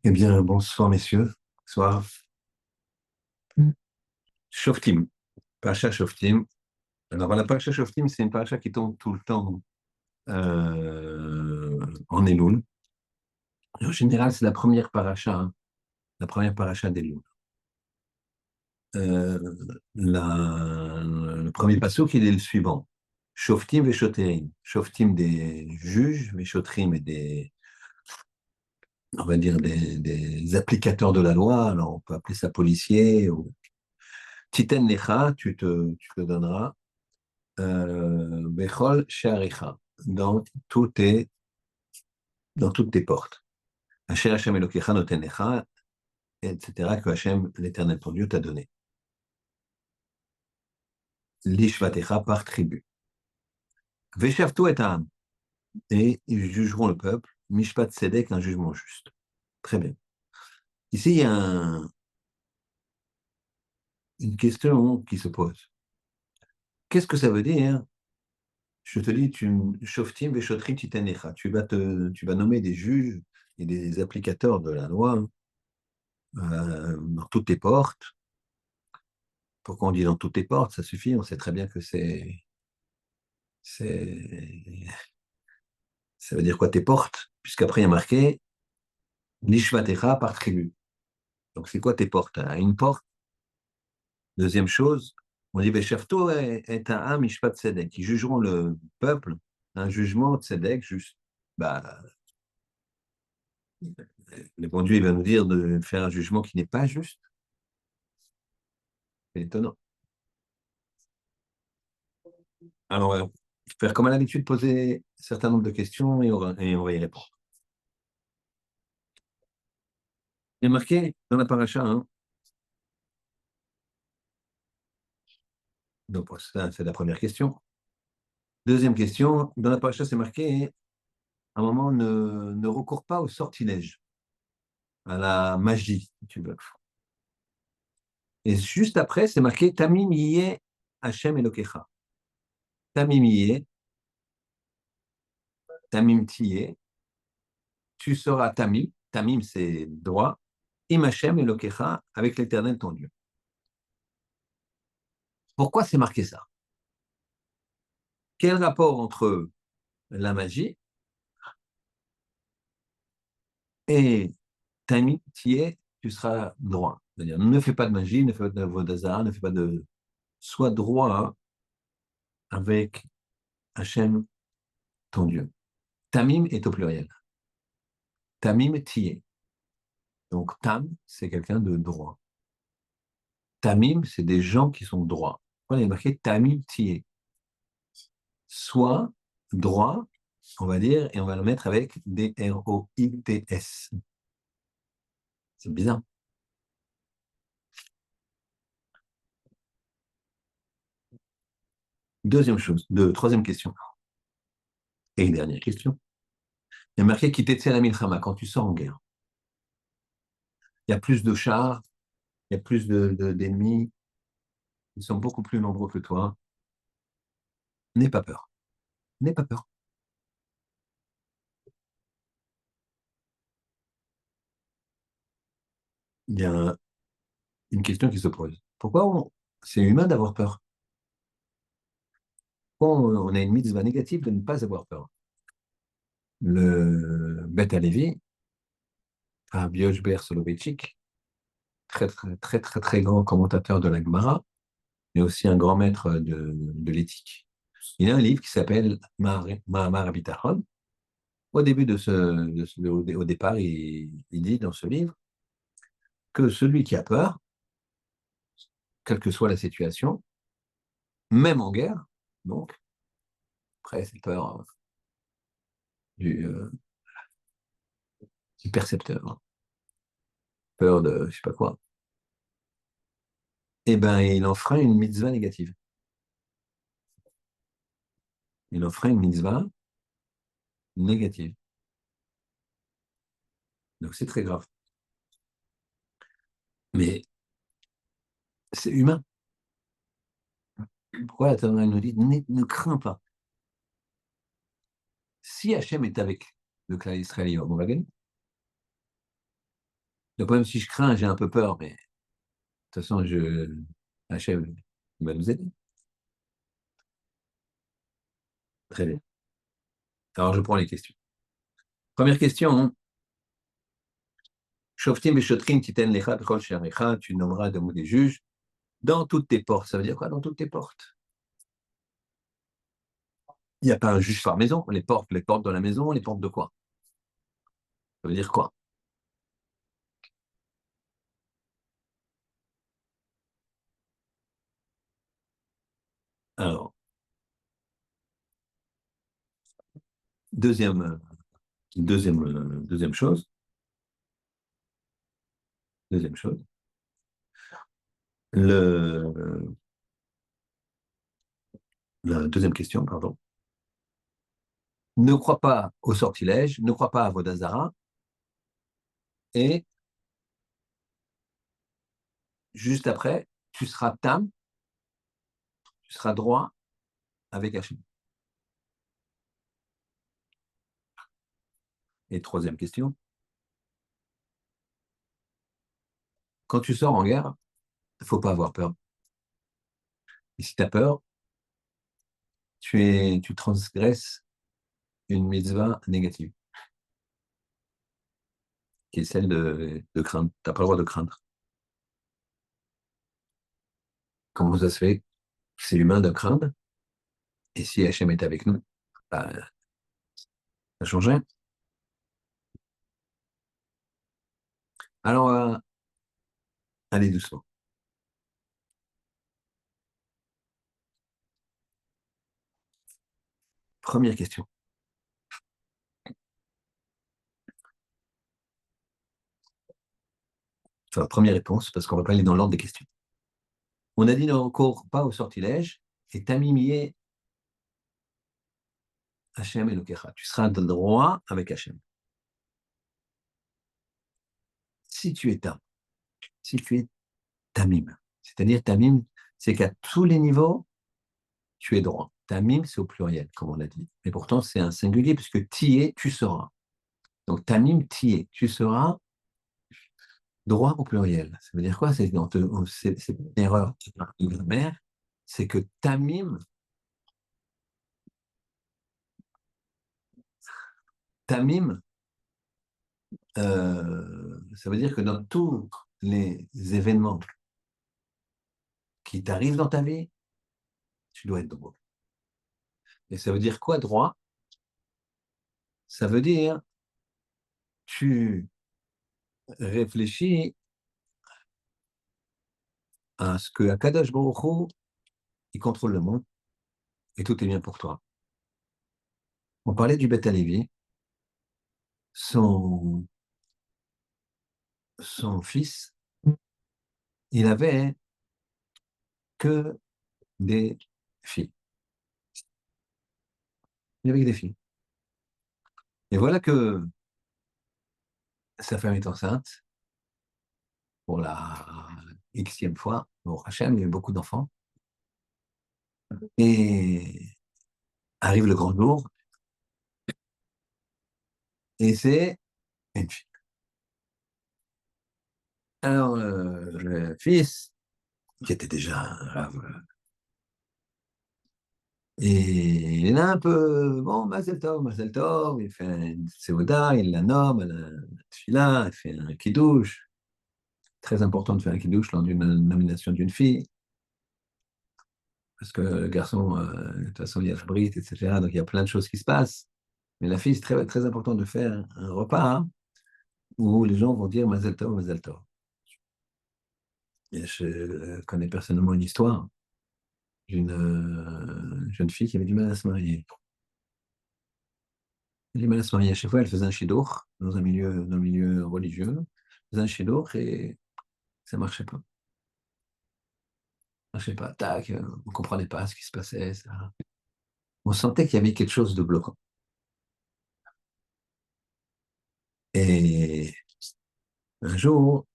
Eh bien, bonsoir, messieurs. Bonsoir. Shoftim, Paracha Shoftim. Alors, la Paracha Shoftim, c'est une paracha qui tombe tout le temps en Elul. En général, c'est la première paracha, hein, la première paracha d'Elul. Euh, le premier passouk, il est le suivant. Shoftim veshoterim. Shoftim des juges, veshotrim et des, on va dire, des applicateurs de la loi. Alors, on peut appeler ça policier ou titen lecha, tu te donneras. Bechol She'aricha, dans toutes tes portes. Asher Hashem Elokecha noten lecha, etc., que Hashem, l'Éternel ton Dieu, t'a donné. Lishvatecha par tribu. Veshavtu et Ha'am, et ils jugeront le peuple, Mishpat Sedek, un jugement juste. Très bien. Ici, il y a une question qui se pose. Qu'est-ce que ça veut dire? Je te dis, Shoftim Veshotrim Titenecha. Tu vas nommer des juges et des applicateurs de la loi dans toutes tes portes. Pourquoi on dit dans toutes les portes? Ça suffit, on sait très bien que c'est, ça veut dire quoi tes portes? Puisqu'après il y a marqué Lishvatecha par tribu. Donc c'est quoi tes portes? Une porte. Deuxième chose, on dit Veshavto est un Am Mishpat Tzedek. Ils jugeront le peuple un jugement Tzedek juste. Bah, le bon Dieu il va nous dire de faire un jugement qui n'est pas juste. C'est étonnant. Alors, on va faire comme à l'habitude, poser un certain nombre de questions et on va y répondre. Il y a marqué dans la paracha, hein, donc ça, c'est la première question. Deuxième question, dans la paracha, c'est marqué, à un moment, ne recours pas au sortilège, à la magie, si tu veux. Et juste après, c'est marqué, Tamim yeh Hashem Elokecha. Tamim yeh, Tamim tiyeh, tu seras Tamim, Tamim c'est droit, Im Hashem Elokecha, avec l'Éternel ton Dieu. Pourquoi c'est marqué ça? Quel rapport entre la magie et Tamim tiyeh, tu seras droit? C'est-à-dire, ne fais pas de magie, ne fais pas de vodazara, ne fais pas de... Sois droit avec Hachem, ton Dieu. Tamim est au pluriel. Tamim tiye. Donc Tam, c'est quelqu'un de droit. Tamim, c'est des gens qui sont droits. On est marqué Tamim tiye. Soit droit, on va dire, et on va le mettre avec D-R-O-I-T-S. C'est bizarre. Deuxième chose, troisième question. Et dernière question. Il y a marqué Kitetse la milchama, quand tu sors en guerre. Il y a plus de chars, il y a plus d'ennemis, ils sont beaucoup plus nombreux que toi. N'aie pas peur. N'aie pas peur. Il y a une question qui se pose. C'est humain d'avoir peur? Pourquoi on a une mitzvah négative de ne pas avoir peur? Le Beth Alevi, Rabbi Yoshber Soloveitchik, très, très, très, très, très grand commentateur de la Gemara, mais aussi un grand maître de l'éthique. Il a un livre qui s'appelle Mahamar Abitachon. Au début au départ, il dit dans ce livre que celui qui a peur, quelle que soit la situation, même en guerre, donc, après, c'est peur du, du percepteur, hein, peur de je sais pas quoi, eh ben, il en fera une mitzvah négative. Il en fera une mitzvah négative. Donc c'est très grave. Mais c'est humain. Pourquoi la Torah nous dit ne crains pas? Si Hachem est avec le clan israélien, on va gagner. Donc même si je crains, j'ai un peu peur, mais de toute façon, Hachem il va nous aider. Très bien. Alors je prends les questions. Première question, hein. Shoftim et Shotrim titen lecha b'chol she'arecha, tu nommeras de mots des juges dans toutes tes portes. Ça veut dire quoi dans toutes tes portes? Il n'y a pas un juge par maison. Les portes de la maison, les portes de quoi? Ça veut dire quoi? Alors, deuxième, deuxième chose, deuxième chose, le, la deuxième question, pardon. Ne crois pas au sortilège, ne crois pas à Vodazara, et juste après, tu seras tam, tu seras droit avec Hachem. Et troisième question, quand tu sors en guerre, il ne faut pas avoir peur. Et si tu as peur, tu transgresses une mitzvah négative, qui est celle de craindre. Tu n'as pas le droit de craindre. Comment ça se fait? C'est humain de craindre. Et si Hachem est avec nous, bah, ça change rien. Alors, allez doucement. Première question. Enfin, première réponse, parce qu'on ne va pas aller dans l'ordre des questions. On a dit ne recours pas au sortilège, et tamimier Hachem et Lokecha. Tu seras de droit avec Hachem. Si tu es tam, si tu es tamim, c'est-à-dire tamim, c'est qu'à tous les niveaux, tu es droit. Tamim, c'est au pluriel, comme on l'a dit. Mais pourtant, c'est un singulier, puisque tié, tu seras. Donc, tamim, tié, tu seras droit au pluriel. Ça veut dire quoi? C'est une erreur de grammaire. C'est que tamim, ça veut dire que dans tous les événements qui t'arrivent dans ta vie, tu dois être droit. Et ça veut dire quoi, droit? Ça veut dire tu réfléchis à ce que Akadosh Baruch Hu, il contrôle le monde et tout est bien pour toi. On parlait du Beth Lévi, son, son fils, il avait que des filles. Il avait que des filles. Et voilà que sa femme est enceinte pour la xème fois. Bon, Hachem, il y a eu beaucoup d'enfants. Et arrive le grand jour, et c'est une fille. Alors, le fils, qui était déjà un rave, et il est là un peu, bon, Mazel Tov, il fait une séouda, il la nomme, elle a une tefila, il fait un kidouche. Très important de faire un kidouche lors d'une nomination d'une fille, parce que le garçon, de toute façon, il y a le brit, etc. Donc il y a plein de choses qui se passent. Mais la fille, c'est très, très important de faire un repas, hein, où les gens vont dire Mazel Tov, Mazel Tov. Et je connais personnellement une histoire d'une jeune fille qui avait du mal à se marier. Elle avait du mal à se marier. À chaque fois, elle faisait un chidour dans un milieu religieux. Elle faisait un chidour et ça marchait pas. Ça marchait pas. Tac, on comprenait pas ce qui se passait. Ça. On sentait qu'il y avait quelque chose de bloquant. Et un jour,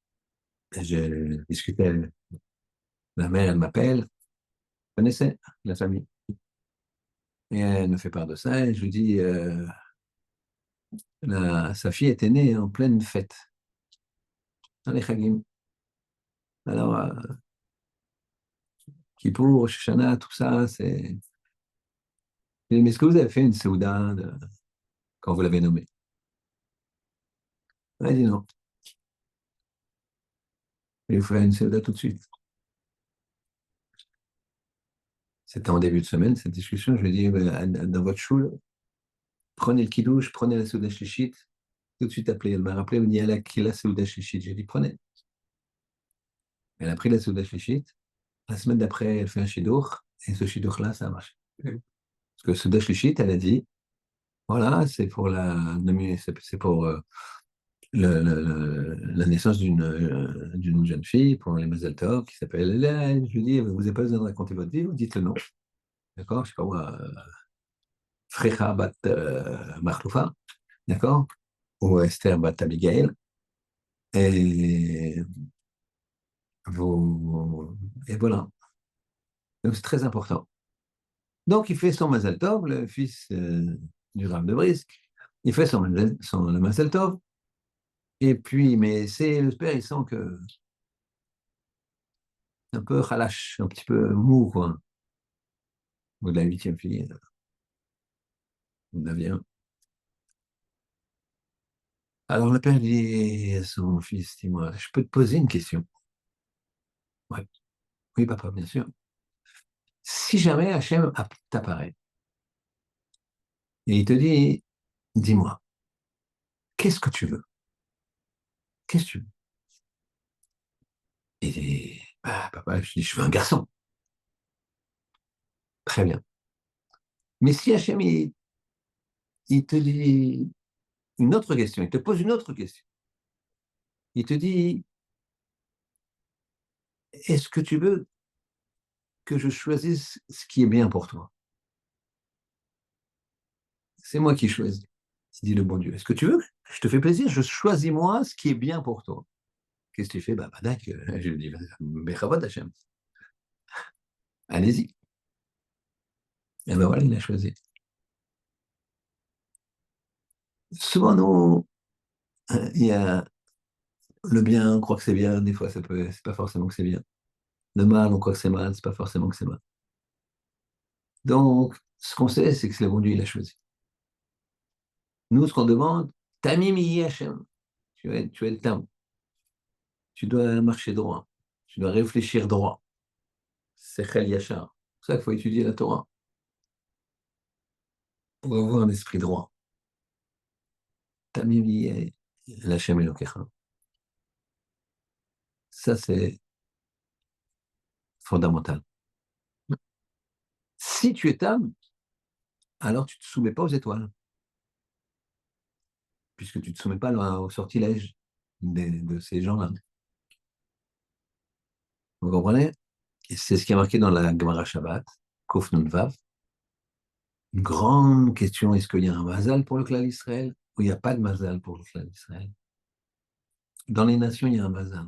je discutais, la mère, elle m'appelle, connaissait la famille. Et elle me fait part de ça, et je lui dis, Sa fille était née en pleine fête, dans les Chagim. Alors, Kippour, Shoshana, tout ça, c'est. Mais est-ce que vous avez fait une Séouda quand vous l'avez nommée? Elle a dit non. Il faut faire une Séouda tout de suite. C'était en début de semaine, cette discussion. Je lui ai dit, dans votre choule, prenez le kidouche, prenez la Séouda Shlichit, tout de suite appelé. Elle m'a rappelé, elle m'a dit, elle a qui la Séouda Shlichit? J'ai dit, prenez. Elle a pris la Séouda Shlichit. La semaine d'après, elle fait un Shidour, et ce Shidour-là, ça a marché. Parce que Séouda Shlichit, elle a dit, voilà, c'est pour c'est pour la naissance d'une jeune fille pour les Mazel Tov qui s'appelle Hélène. Je lui dis, vous n'avez pas besoin de raconter votre vie, vous dites le nom. D'accord? Je sais pas moi, Frecha Bat Makhloufa, d'accord? Ou Esther Bat Abigail. Et, et voilà. Donc c'est très important. Donc il fait son Mazel Tov, le fils du Rav de Brisk. Il fait son Mazel Tov. Et puis, mais c'est le père, il sent que un peu khalash, un petit peu mou, quoi. Ou de la huitième fille, ou de la neuvième. Alors le père dit à son fils, dis-moi, je peux te poser une question? Ouais. Oui, papa, bien sûr. Si jamais Hachem t'apparaît et il te dit, dis-moi, qu'est-ce que tu veux? Qu'est-ce que tu veux? Et bah, papa, je dis, je veux un garçon. Très bien. Mais si Hachem, il te dit une autre question, il te pose une autre question. Il te dit, est-ce que tu veux que je choisisse ce qui est bien pour toi? C'est moi qui choisis, dit le bon Dieu. Est-ce que tu veux? Je te fais plaisir, je choisis moi ce qui est bien pour toi. Qu'est-ce que tu fais? Bah, Badak, je lui dis, Bechavot Hachem, allez-y. Et ben voilà, il a choisi. Souvent, nous, il y a le bien, on croit que c'est bien, des fois, c'est pas forcément que c'est bien. Le mal, on croit que c'est mal, c'est pas forcément que c'est mal. Donc, ce qu'on sait, c'est que c'est le bon Dieu, il a choisi. Nous, ce qu'on demande, Tamim yi Hachem, tu es le tam, tu dois marcher droit, tu dois réfléchir droit. C'est Chel Yachar. C'est pour ça qu'il faut étudier la Torah pour avoir un esprit droit. Tamim yi Hachem Elokecha. Ça, c'est fondamental. Si tu es tam, alors tu ne te soumets pas aux étoiles, puisque tu ne te soumets pas au sortilège de ces gens-là. Vous comprenez? Et c'est ce qui est marqué dans la Gemara Shabbat, Kof Nun Vav. Une grande question, est-ce qu'il y a un mazal pour le clan d'Israël ou il n'y a pas de mazal pour le clan d'Israël? Dans les nations, il y a un mazal.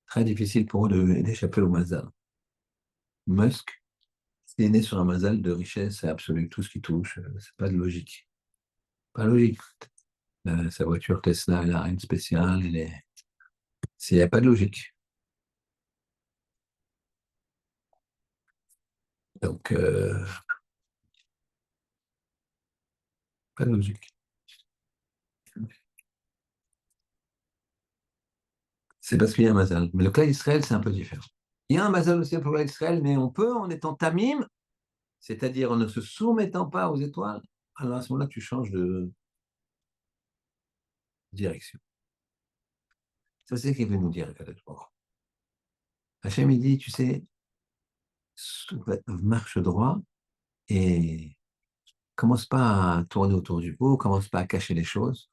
Très difficile pour eux d'échapper au mazal. Musk, il est né sur un mazal de richesse absolue, tout ce qui touche, c'est pas de logique. Pas logique. Sa voiture Tesla, elle n'a rien de spécial, il n'y a pas de logique. Donc, pas de logique. C'est parce qu'il y a un mazal. Mais le cas d'Israël, c'est un peu différent. Il y a un mazal aussi pour l'Israël, mais on peut, en étant tamim, c'est-à-dire en ne se soumettant pas aux étoiles, alors à ce moment-là, tu changes de direction. C'est ce qu'il veut nous dire, Kadosh Baruch Hu. Hachem, il dit, tu sais, marche droit et commence pas à tourner autour du pot, commence pas à cacher les choses.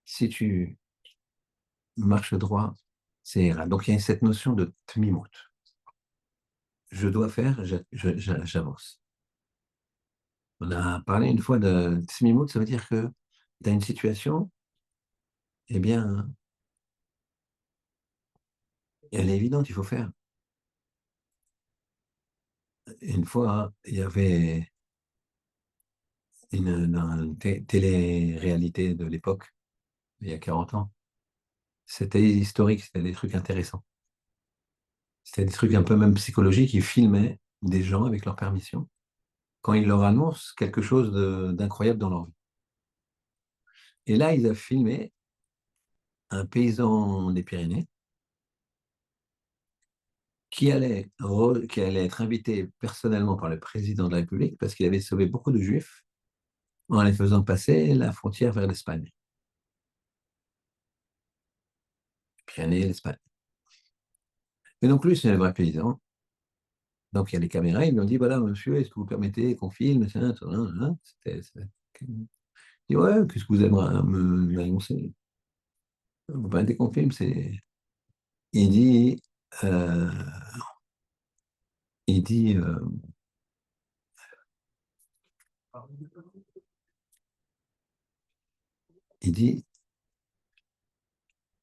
Si tu marches droit, c'est ira. Donc il y a cette notion de tmimut. Je dois faire, j'avance. On a parlé une fois de tmimut, ça veut dire que tu as une situation, eh bien, elle est évidente, il faut faire. Une fois, il y avait télé-réalité de l'époque, il y a 40 ans. C'était historique, c'était des trucs intéressants. C'était des trucs un peu même psychologiques. Ils filmaient des gens avec leur permission quand ils leur annoncent quelque chose d'incroyable dans leur vie. Et là, ils ont filmé un paysan des Pyrénées qui allait être invité personnellement par le président de la République parce qu'il avait sauvé beaucoup de Juifs en les faisant passer la frontière vers l'Espagne. Pyrénées, l'Espagne. Et donc lui, c'est un vrai paysan. Donc il y a les caméras, ils lui ont dit, voilà, monsieur, est-ce que vous permettez qu'on filme? Il dit, ouais, qu'est-ce que vous aimeriez m'annoncer? Vous permettez qu'on filme? Il dit, euh, il dit, il dit,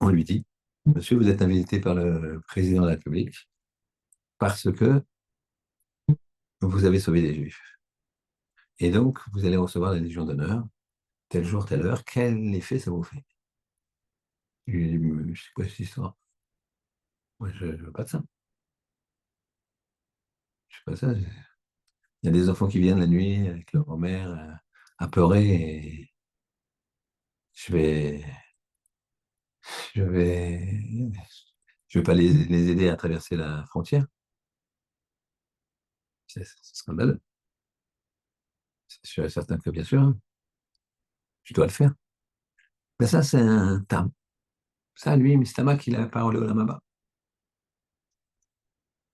on lui dit, monsieur, vous êtes invité par le président de la République parce que vous avez sauvé des Juifs. Et donc, vous allez recevoir la Légion d'honneur, tel jour, telle heure. Quel effet ça vous fait? Je lui ai dit, mais c'est quoi cette histoire? Moi, je ne veux pas de ça. Je ne veux pas ça. Il y a des enfants qui viennent la nuit avec leur mère à pleurer et je vais, je vais, je vais pas les aider à traverser la frontière. C'est scandaleux. Je suis certain que, bien sûr, je dois le faire. Mais ça, c'est un tam. Ça, lui, Mistama, il a parlé au Lamaba.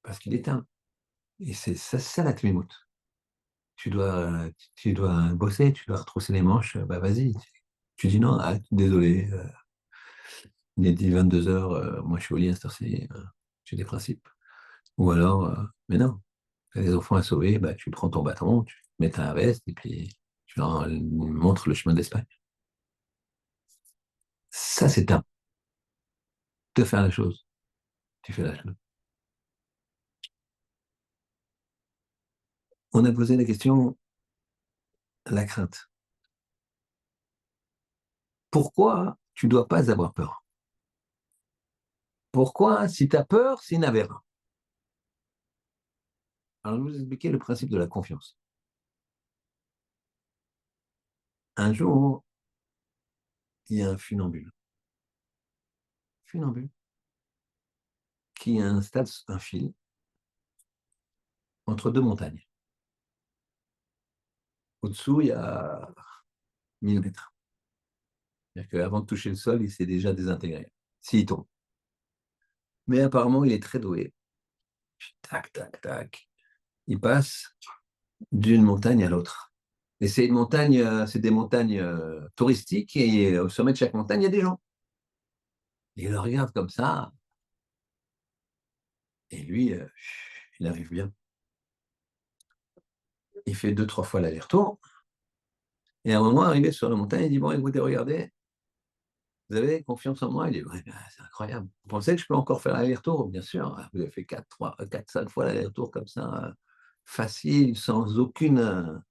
Parce qu'il est tam. Et c'est ça la tmimout. Tu dois bosser, tu dois retrousser les manches, bah vas-y. Tu dis non, ah, désolé, il est dit 22 heures, moi je suis au lit à cette heure-ci, j'ai des principes. Ou alors, mais non, tu as des enfants à sauver, bah, tu prends ton bâton, tu mets ta veste et puis tu leur montres le chemin de l'Espagne. Ça, c'est un de faire la chose. Tu fais la chose. On a posé la question, la crainte. Pourquoi tu ne dois pas avoir peur? Pourquoi, si tu as peur, s'il n'avait rien? Alors, je vais vous expliquer le principe de la confiance. Un jour, il y a un funambule, qui installe un fil entre deux montagnes. Au-dessous, il y a 1000 mètres. C'est-à-dire qu'avant de toucher le sol, il s'est déjà désintégré, s'il tombe. Mais apparemment, il est très doué. Tac, tac, tac. Il passe d'une montagne à l'autre. Et c'est c'est des montagnes touristiques, et au sommet de chaque montagne, il y a des gens. Et il le regarde comme ça, et lui, il arrive bien. Il fait 2, 3 fois l'aller-retour, et à un moment, arrivé sur la montagne, il dit, bon, écoutez, regardez, vous avez confiance en moi? Il dit, ouais, ben, c'est incroyable. Vous pensez que je peux encore faire l'aller-retour? Bien sûr. Vous avez fait 4, 5 fois l'aller-retour comme ça, facile, sans aucun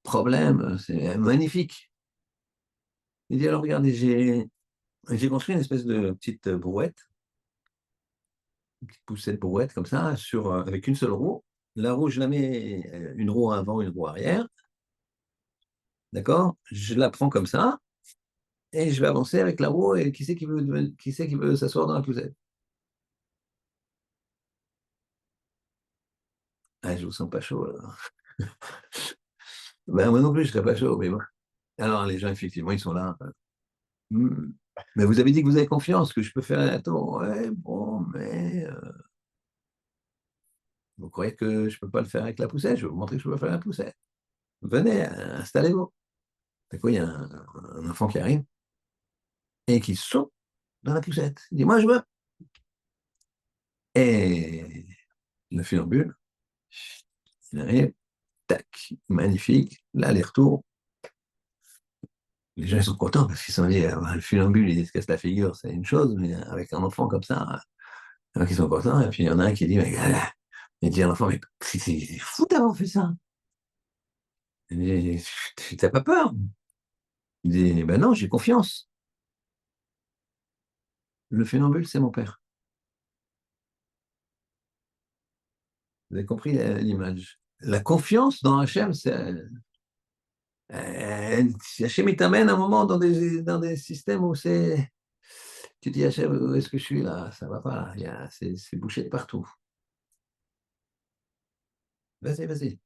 problème. C'est magnifique. Il dit, alors regardez, j'ai construit une espèce de petite brouette, une petite poussette brouette comme ça, avec une seule roue. La roue, je la mets une roue avant, une roue arrière. D'accord? Je la prends comme ça et je vais avancer avec la roue. Et qui c'est qui veut s'asseoir dans la poussette? Ah, je vous sens pas chaud, là. Ben, moi non plus, je serais pas chaud, mais bon. Alors, les gens, effectivement, ils sont là. Hmm. Mais vous avez dit que vous avez confiance, que je peux faire un tour. Ouais, bon, mais vous croyez que je ne peux pas le faire avec la poussette? Je vais vous montrer que je peux faire la poussette. Venez, installez-vous. C'est quoi, il y a un enfant qui arrive et qui saute dans la poussette. Il dit, moi, je veux. Et le funambule, il arrive, tac, magnifique, l'aller-retour. Les gens ils sont contents parce qu'ils sont dit, le funambule, il se casse la figure, c'est une chose, mais avec un enfant comme ça, ils sont contents. Et puis il y en a un qui dit, mais, il dit à l'enfant, mais c'est fou d'avoir fait ça. Il dit, tu n'as pas peur? Il dit, ben non, j'ai confiance. Le funambule, c'est mon père. Vous avez compris l'image. La confiance dans Hachem, c'est. Hachem, il t'amène un moment dans des systèmes où c'est. Tu dis, Hachem, où est-ce que je suis là? Ça va pas là. C'est bouché de partout. Vas-y, vas-y,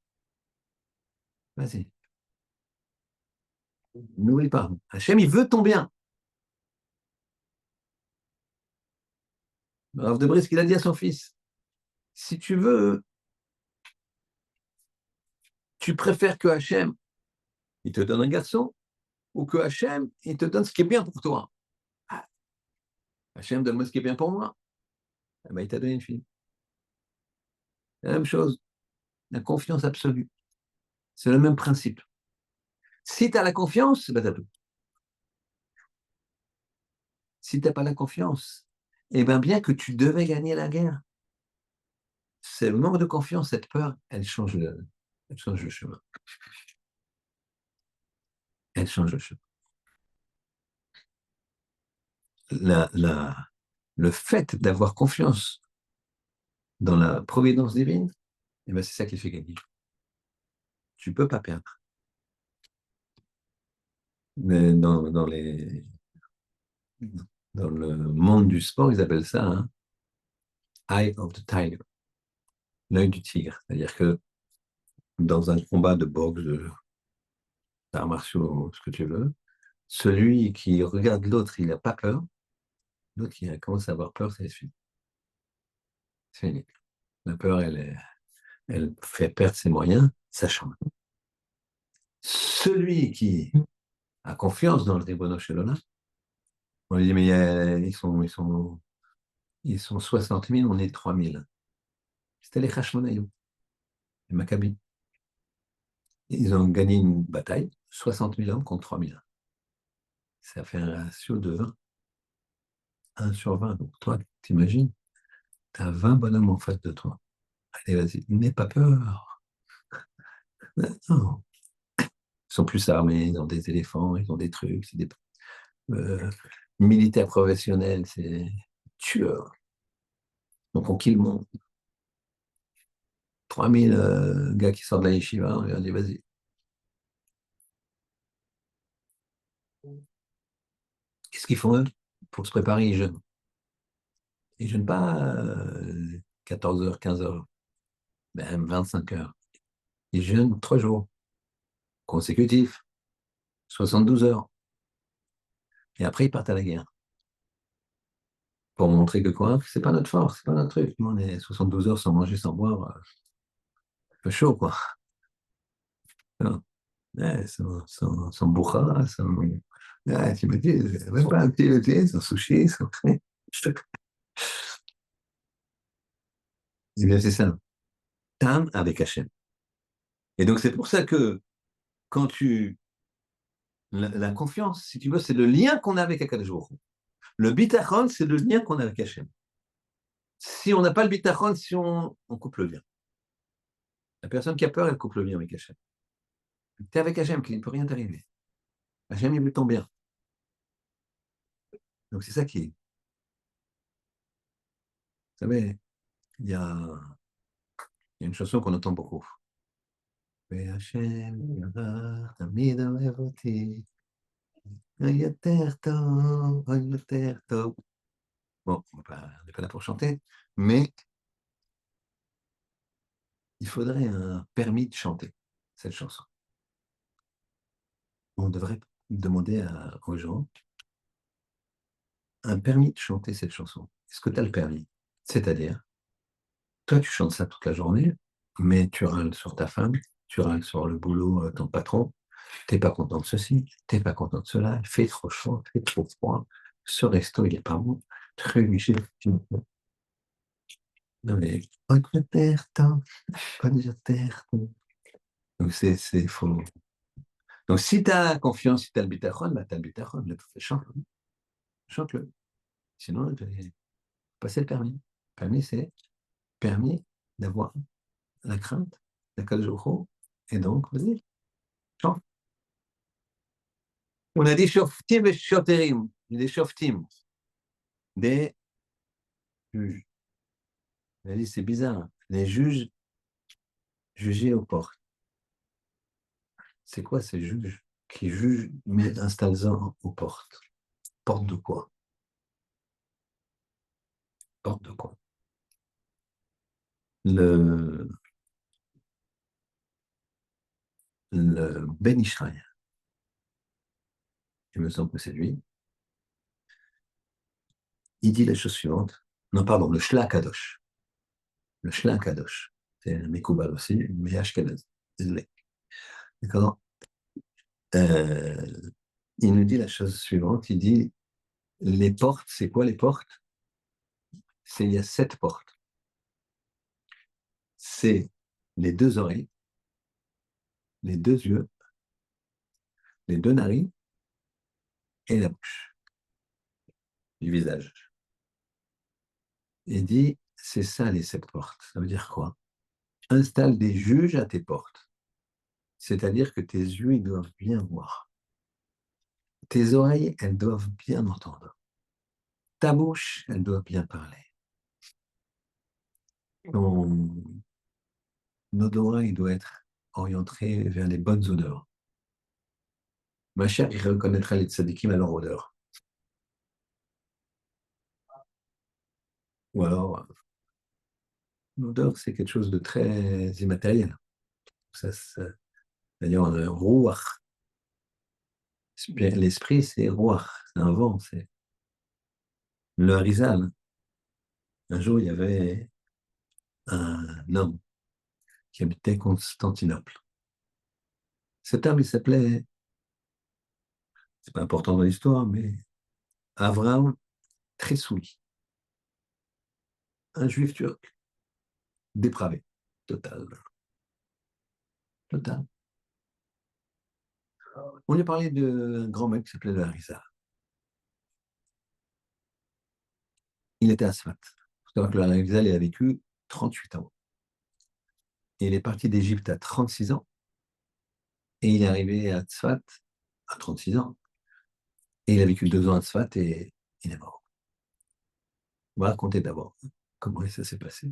vas-y. N'oublie pas. Hachem, il veut ton bien. Rav de Brisk, il a dit à son fils, si tu veux, tu préfères que Hachem, il te donne un garçon, ou que Hachem, il te donne ce qui est bien pour toi. Ah, Hachem, donne-moi ce qui est bien pour moi. Eh ben, il t'a donné une fille. La même chose, la confiance absolue. C'est le même principe. Si tu as la confiance, ben, t'as tout. Si tu n'as pas la confiance, eh bien que tu devais gagner la guerre, c'est le manque de confiance, cette peur, elle change le chemin. Elle change le chemin. La, la, le fait d'avoir confiance dans la providence divine, eh ben, c'est ça qui fait gagner. Tu ne peux pas perdre. Mais dans le monde du sport, ils appellent ça eye of the tiger, l'œil du tigre. C'est-à-dire que dans un combat de boxe, de arts martiaux, ce que tu veux, celui qui regarde l'autre, il n'a pas peur. L'autre qui commence à avoir peur, c'est fini. C'est fini. La peur, elle fait perdre ses moyens, ça change. Celui qui a confiance dans le Ribono Shelona, on lui dit, mais ils sont 60 000, on est 3 000. C'était les Hashmonaïou, les Maccabis. Ils ont gagné une bataille, 60 000 hommes contre 3 000. Ça fait un ratio de 20, 1 sur 20. Donc toi, t'imagines, tu as 20 bonhommes en face de toi. Allez, vas-y, n'aie pas peur. Non. Ils sont plus armés, ils ont des éléphants, ils ont des trucs, c'est des euh, militaires professionnels, c'est tueurs. Donc on kill le monde. 3000 gars qui sortent de la yeshiva, on leur dit vas-y. Qu'est-ce qu'ils font eux? Pour se préparer, ils jeûnent. Ils jeûnent pas 14 heures, 15 heures, même 25 heures. Ils jeûnent 3 jours consécutifs, 72 heures. Et après, ils partent à la guerre. Pour montrer que quoi? C'est pas notre force, c'est pas notre truc. Nous, on est 72 heures sans manger, sans boire. Un peu chaud, quoi. Non. Ouais, sans boucha, sans. Ouais, tu me dis, même pas un petit thé, sans sushi, sans. Eh bien, c'est ça. Tam avec Hachem. Et donc, c'est pour ça que quand tu. La confiance, si tu veux, c'est le lien qu'on a avec Akadosh Baruch Hu. Le bitachon, c'est le lien qu'on a avec Hachem. Si on n'a pas le bitachon, si on coupe le lien. La personne qui a peur, elle coupe le lien avec Hachem. Tu es avec Hachem, qu'il ne peut rien t'arriver. Hachem, il veut ton bien. Donc, c'est ça qui est. Vous savez, il y a une chanson qu'on entend beaucoup. והשם ירח תמיד אוהב אותי, יותר טוב, יותר טוב. Bon, on n'est pas là pour chanter, mais il faudrait un permis de chanter cette chanson. On devrait demander aux gens un permis de chanter cette chanson. Est-ce que tu as le permis? C'est-à-dire, toi, tu chantes ça toute la journée, mais tu râles sur ta femme, tu râles sur le boulot, ton patron, t'es pas content de ceci, t'es pas content de cela, il fait trop chaud, il fait trop froid, ce resto, il est pas bon, très léger. Non, mais, donc, faux. Donc, si tu as confiance, si tu as le bitachon, bah, tu as le bitachon, chante-le. Chante-le. Sinon, passer le permis. Le permis, c'est permis d'avoir la crainte, la caljouro, et donc, vas-y. On a dit shoftim et shoterim, des shoftim, des juges. On a dit c'est bizarre, les juges jugés aux portes. C'est quoi ces juges qui jugent mais installent aux portes? Porte de quoi? Porte de quoi? Le, le Ben Ishraï, il me semble que c'est lui, il dit la chose suivante. Non, pardon, le Shla Kadosh. Le Shla Kadosh. C'est un Mekoubal aussi, mais Ashkenaz. Désolé. D'accord. Euh, il nous dit la chose suivante. Il dit les portes, c'est quoi les portes? C'est il y a 7 portes. C'est les 2 oreilles, les 2 yeux, les 2 narines et la bouche du visage. Il dit c'est ça les 7 portes. Ça veut dire quoi? Installe des juges à tes portes. C'est-à-dire que tes yeux, ils doivent bien voir. Tes oreilles, elles doivent bien entendre. Ta bouche, elle doit bien parler. Ton odorat, il doit être orienté vers les bonnes odeurs. Ma chère, il reconnaîtra les tzadikim à leur odeur. Ou alors, l'odeur, c'est quelque chose de très immatériel. D'ailleurs, rouach. L'esprit, c'est rouach. C'est un vent. C'est le harizal. Un jour, il y avait un homme qui habitait Constantinople. Cet homme, il s'appelait, c'est pas important dans l'histoire, mais Avraham Tressouli, un juif turc, dépravé, total, total. On lui a parlé d'un grand mec qui s'appelait le Harizal. Il était à Sfat. Il faut savoir que le Harizal, il a vécu 38 ans. Et il est parti d'Égypte à 36 ans. Et il est arrivé à Tzfat à 36 ans. Et il a vécu 2 ans à Tzfat et il est mort. On va raconter d'abord comment ça s'est passé.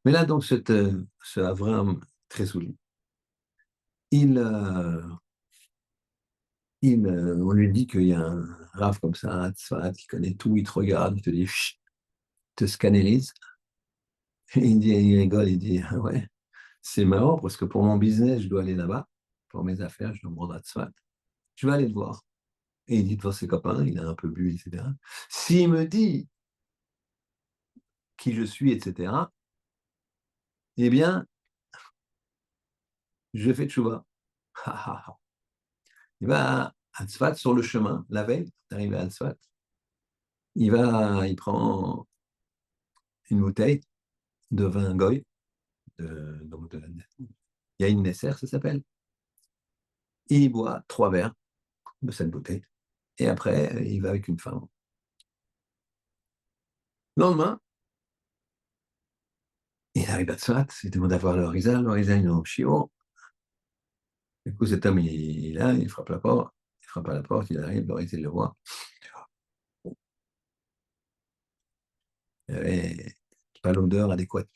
Mais là, donc, ce Avraham Tressouli, il, on lui dit qu'il y a un rave comme ça à Tzfat qui connaît tout, il te regarde, il te dit, chut, te scannerise. Et il rigole, il dit, ah ouais, c'est marrant parce que pour mon business, je dois aller là-bas. Pour mes affaires, je dois me rendre à Tzfat. Je vais aller le voir. Et il dit devant ses copains, il a un peu bu, etc. S'il me dit qui je suis, etc., eh bien, je fais tchouva. Il va à Tzfat sur le chemin, la veille, d'arriver à Tzfat. Il prend une bouteille de vin goy, donc il y a une Nesser, ça s'appelle. Il boit 3 verres de cette bouteille. Et après, il va avec une femme. Le lendemain, il arrive à Tzfat, il demande à voir le Harizal il est en chiot. Du coup, cet homme, il est là, il frappe la porte. Il frappe à la porte, il arrive, le Harizal le voit. Il n'avait pas l'odeur adéquate.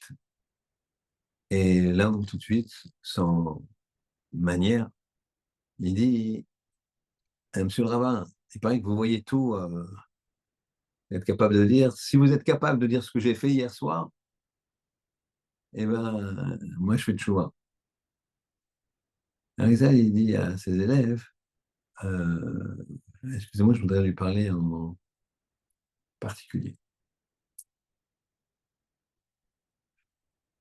Et là, tout de suite, sans manière, il dit, Monsieur le rabbin, il paraît que vous voyez tout, vous êtes capable de dire, si vous êtes capable de dire ce que j'ai fait hier soir, eh ben, moi, je fais de choix. Harizal, il dit à ses élèves, euh, excusez-moi, je voudrais lui parler en particulier.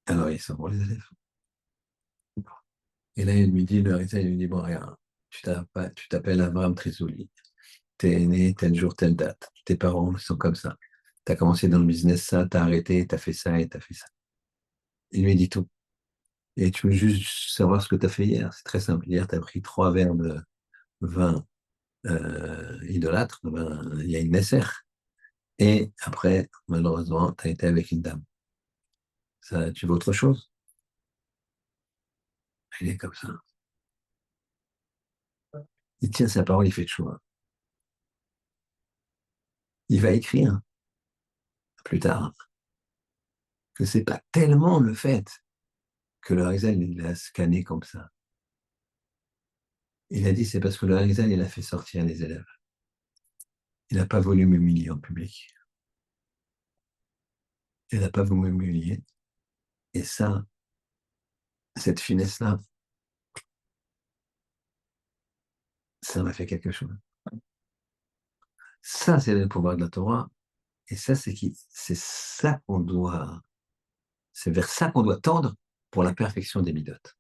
Alors, il s'en vont les élèves. Et là, il lui dit, le Harizal, il lui dit, bon, regarde, tu t'appelles Abraham Trisouli. Tu es né tel jour, telle date. Tes parents sont comme ça. Tu as commencé dans le business ça, tu as arrêté, tu as fait ça et tu as fait ça. Il lui dit tout. Et tu veux juste savoir ce que tu as fait hier. C'est très simple. Hier, tu as pris 3 verres de vin idolâtre. Ben, il y a une Nesser. Et après, malheureusement, tu as été avec une dame. Ça, tu veux autre chose? Il est comme ça. il tient sa parole, il fait choix. Il va écrire plus tard que c'est pas tellement le fait que le Harizal, il l'a scanné comme ça. Il a dit c'est parce que le Harizal, il a fait sortir les élèves. Il n'a pas voulu m'humilier en public. Il n'a pas voulu m'humilier. Et ça, cette finesse-là, ça m'a fait quelque chose. Ça, c'est le pouvoir de la Torah. Et ça, c'est ça qu'on doit, c'est vers ça qu'on doit tendre pour la perfection des midotes.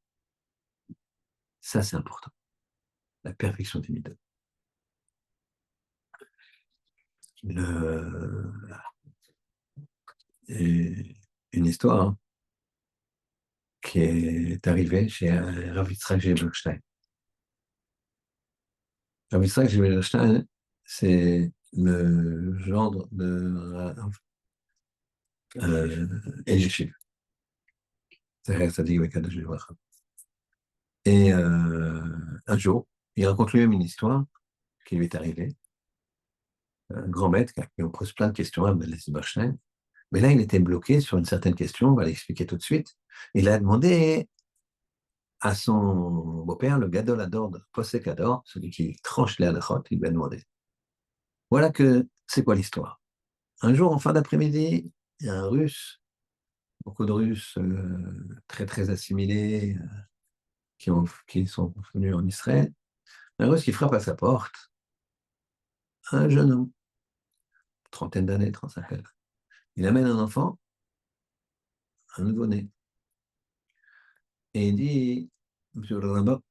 Ça, c'est important. La perfection des midotes. Et une histoire hein, qui est arrivée chez Rav Yitzhak Zilberstein. Rav Yitzhak Zilberstein, c'est le gendre de Eliashiv. Et un jour, il raconte lui-même une histoire qui lui est arrivée. Un grand maître qui on pose plein de questions à Zilberstein. Mais là, il était bloqué sur une certaine question, on va l'expliquer tout de suite. Il a demandé à son beau-père, le Gadol Ador, Posek Ador, celui qui tranche les halachot, il lui a demandé. Voilà que c'est quoi l'histoire. Un jour, en fin d'après-midi, il y a un Russe, beaucoup de Russes très très assimilés, qui sont venus en Israël, un Russe qui frappe à sa porte, un jeune homme, trentaine d'années, 35 ans. Il amène un enfant, un nouveau-né, et il dit, Monsieur le rabbin,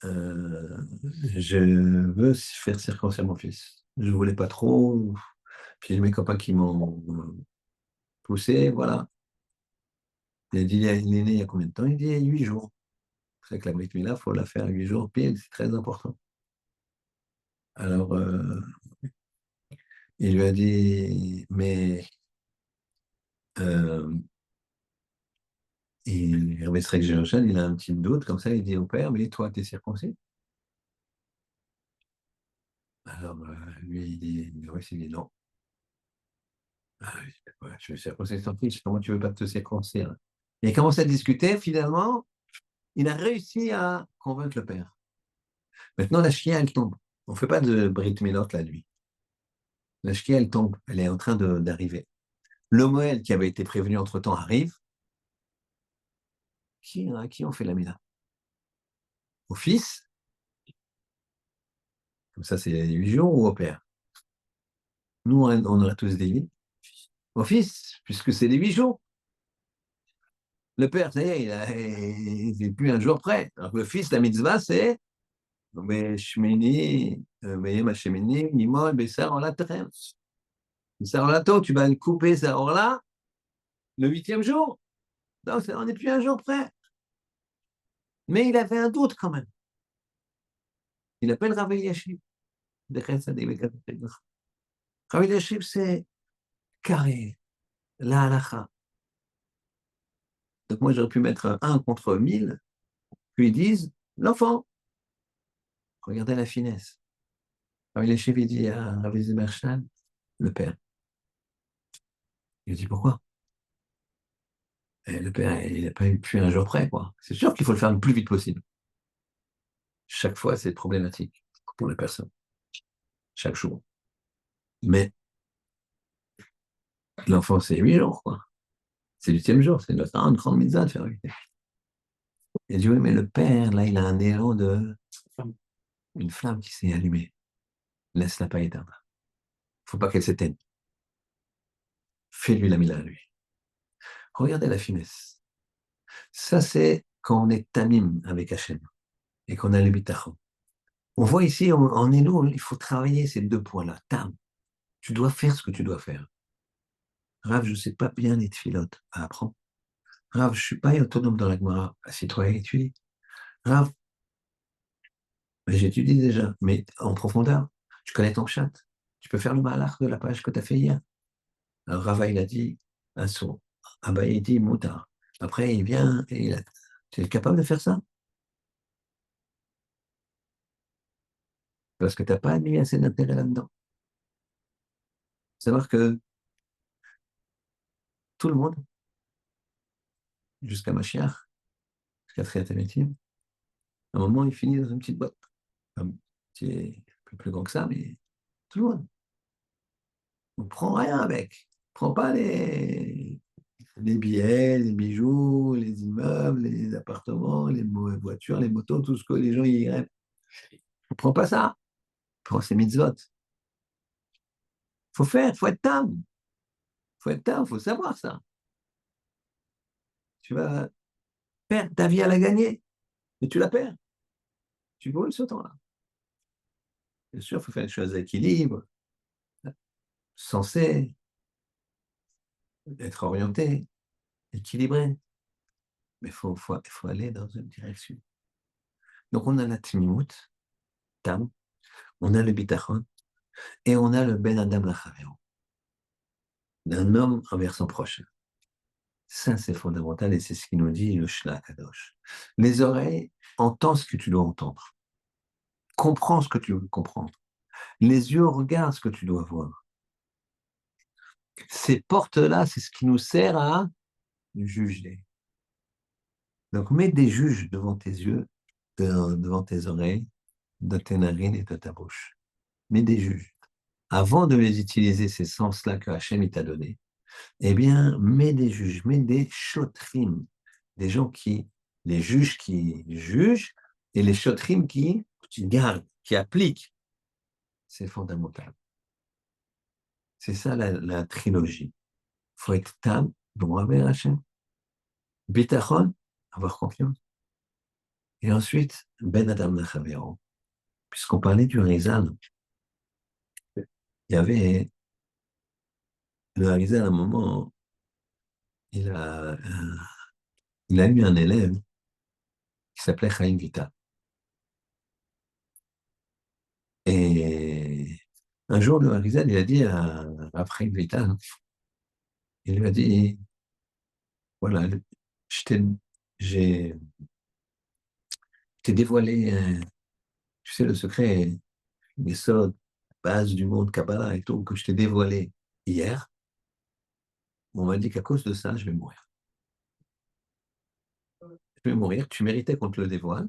je veux faire circoncire mon fils. Je ne voulais pas trop, puis j'ai mes copains qui m'ont poussé, voilà. Il a dit, il est né il y a combien de temps? Il dit, il y a 8 jours. C'est que la Brit Mila, il faut la faire à 8 jours pile, c'est très important. Alors, il lui a dit, mais euh, Hervé Srek Jéruchel, il a un petit doute, comme ça, il dit au père, mais toi, t'es circoncis? Alors, lui, il dit, oui, il dit non. Ah, oui, ouais, je suis circoncis ton fils, comment tu veux pas te circoncire? Il commence à discuter, finalement, il a réussi à convaincre le père. Maintenant, la chia, elle tombe. On ne fait pas de Brit Milot la nuit. La chia, elle tombe, elle est en train d'arriver. Le Moël qui avait été prévenu entre-temps arrive. À qui on fait la mina? Au fils, comme ça c'est les 8 jours, ou au père? Nous, on aurait tous dit au fils, puisque c'est les 8 jours. Le père, ça y est, il n'est plus un jour près. Alors que le fils, la mitzvah, c'est Shemini, Shemini, Nimol, Bessar, Olatrem. Bessar, Olato, tu vas le couper, ça, là, le 8e jour. Donc, on n'est plus un jour près. Mais il avait un doute quand même. Il appelle Rav Eliashiv. Rav Eliashiv, c'est carré, la halacha. Donc moi, j'aurais pu mettre 1 contre 1000, puis ils disent l'enfant. Regardez la finesse. Rav Eliashiv, il dit à Rav Zimmerstein, le père. Il dit pourquoi? Et le père, il n'a pas eu plus un jour près, quoi. C'est sûr qu'il faut le faire le plus vite possible. Chaque fois, c'est problématique pour la personne. Chaque jour. Mais l'enfant, c'est 8 jours, quoi. C'est le 8e jour, c'est une grande mitzvah de faire 8. Il dit, oui, mais le père, là, il a un élan une flamme qui s'est allumée. Laisse-la pas éteindre. Faut pas qu'elle s'éteigne. Fais-lui la mila à lui. Regardez la finesse. Ça, c'est quand on est tamim avec Hachem et qu'on a le bitachon. On voit ici, en Elul, il faut travailler ces 2 points-là. Tam, tu dois faire ce que tu dois faire. Rav, je ne sais pas bien les tfilotes. Apprends. Rav, je ne suis pas autonome dans la Gemara. Assieds-toi et étudie. Rav, j'étudie déjà, mais en profondeur. Tu connais ton chat. Tu peux faire le malach de la page que tu as fait hier. Alors Rava, il a dit un son. Abba, il dit moutard. Après, il vient et tu es capable de faire ça? parce que tu n'as pas mis assez d'intérêt là-dedans. Savoir que tout le monde, jusqu'à Mashiach, jusqu'à Triatamétim, à un moment, il finit dans une petite boîte. Qui est un peu plus grand que ça, mais tout le monde. On ne prend rien avec. On ne prend pas les billets, les bijoux, les immeubles, les appartements, les voitures, les motos, tout ce que les gens y rêvent. On ne prend pas ça. On prend ces mitzvot. Il faut faire, il faut être tam. Il faut être tam, il faut savoir ça. Tu vas perdre ta vie à la gagner, mais tu la perds. Tu voles ce temps-là. Bien sûr, il faut faire des choses d'équilibre, censé être orienté, équilibré. Mais il faut aller dans une direction. Donc, on a la timimut, tam, on a le bitachon, et on a le ben adam lachavero, d'un homme envers son prochain. Ça, c'est fondamental et c'est ce qui nous dit le Shla Kadosh. Les oreilles entendent ce que tu dois entendre. Comprends ce que tu veux comprendre. Les yeux regardent ce que tu dois voir. Ces portes-là, c'est ce qui nous sert à juger. Donc, mets des juges devant tes yeux, devant tes oreilles, de tes narines et de ta bouche. Mets des juges. Avant de les utiliser, ces sens-là que Hachem t'a donné, eh bien, mets des juges, mets des shotrim, des gens les juges qui jugent, et les shotrim qui gardent, qui appliquent. C'est fondamental. C'est ça la trilogie. Il faut être tam, droit vers Hachem. Bitachon, avoir confiance. Et ensuite, ben adam lachavero. Puisqu'on parlait du Rizal, il y avait le Rizal à un moment, il a, euh, il a eu un élève qui s'appelait Chaim Vital. Et un jour, le Harizal, il a dit à Raphaël Vital, il lui a dit, voilà, je t'ai j'ai- je t'ai dévoilé, tu sais, le secret, les méthodes, base du monde, Kabbalah et tout, que je t'ai dévoilé hier. On m'a dit qu'à cause de ça, je vais mourir. Je vais mourir, tu méritais qu'on te le dévoile,